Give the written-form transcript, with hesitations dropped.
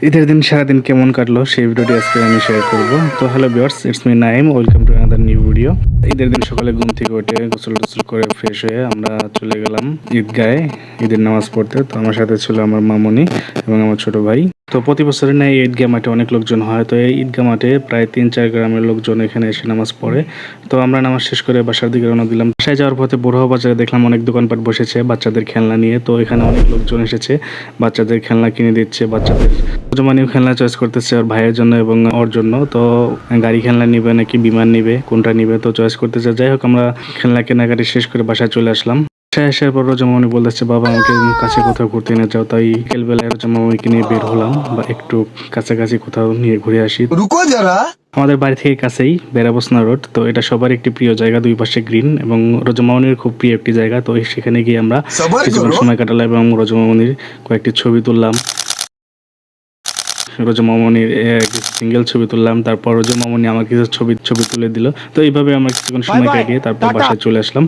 ঈদের দিন সারাদিন কেমন কাটলো সেই ভিডিওটি আজকে আমি শেয়ার করব। তো hello viewers, it's me Naim, welcome to another new video. ঈদের দিন সকালে ঘুম থেকে উঠে গোসল টোসল করে ফ্রেশ হয়ে আমরা চলে গেলাম ঈদগাহে ঈদের নামাজ পড়তে। তো আমার সাথে ছিল আমার মামনি এবং আমার ছোট ভাই। তো প্রতি বছরের ন্যায় ঈদগাহ মাঠে অনেক লোকজন হয়। তো এই ঈদগাহ মাঠে প্রায় 3-4 গ্রামের লোকজন এখানে এসে নামাজ পড়ে। তো আমরা নামাজ শেষ করে বাসার দিকে রওনা দিলাম। বাসায় যাওয়ার পথে বড়ুয়া বাজারে দেখলাম অনেক দোকানপাট বসেছে বাচ্চাদের খেলনা নিয়ে। তো এখানে অনেক লোকজন এসেছে, বাচ্চাদের খেলনা কিনে দিচ্ছে। বাচ্চাদের জমানিও খেলনা চয়েস করতেছে ওর ভাইয়ের জন্য এবং ওর জন্য। তো গাড়ি খেলনা নিবে নাকি বিমান নিবে, কোনটা নিবে তো চয়েস করতেছে। যাই হোক, আমরা খেলনা কেনাকাটি শেষ করে বাসায় চলে আসলাম। বাসায় আসার পর রোজামামনি বলতেছে, বাবা আমাকে কাছে কোথাও ঘুরতে নিয়ে যাও। তাই বিকেলবেলায় রোজামামনিকে নিয়ে বের হলাম, বা একটু কাছাকাছি কোথাও নিয়ে ঘুরে আসি। रुको जरा। আমাদের বাড়ি থেকে কাছেই বেড়াবসনা রোড। তো এটা সবার একটি প্রিয় জায়গা, দুই পাশে গ্রিন এবং রোজামামনির খুব প্রিয় একটি জায়গা। তো সেখানে গিয়ে আমরা সবার কিছুক্ষণ করো। সময় কাটালাম এবং রোজামামনির কয়েকটি ছবি তুললাম। রোজামামনির সিঙ্গেল ছবি তুললাম, তারপর রোজামামনি আমার কিছু ছবি তুলে দিল। তো এইভাবে আমরা কিছুক্ষণ সময় কাটিয়ে তারপর বাসায় চলে আসলাম।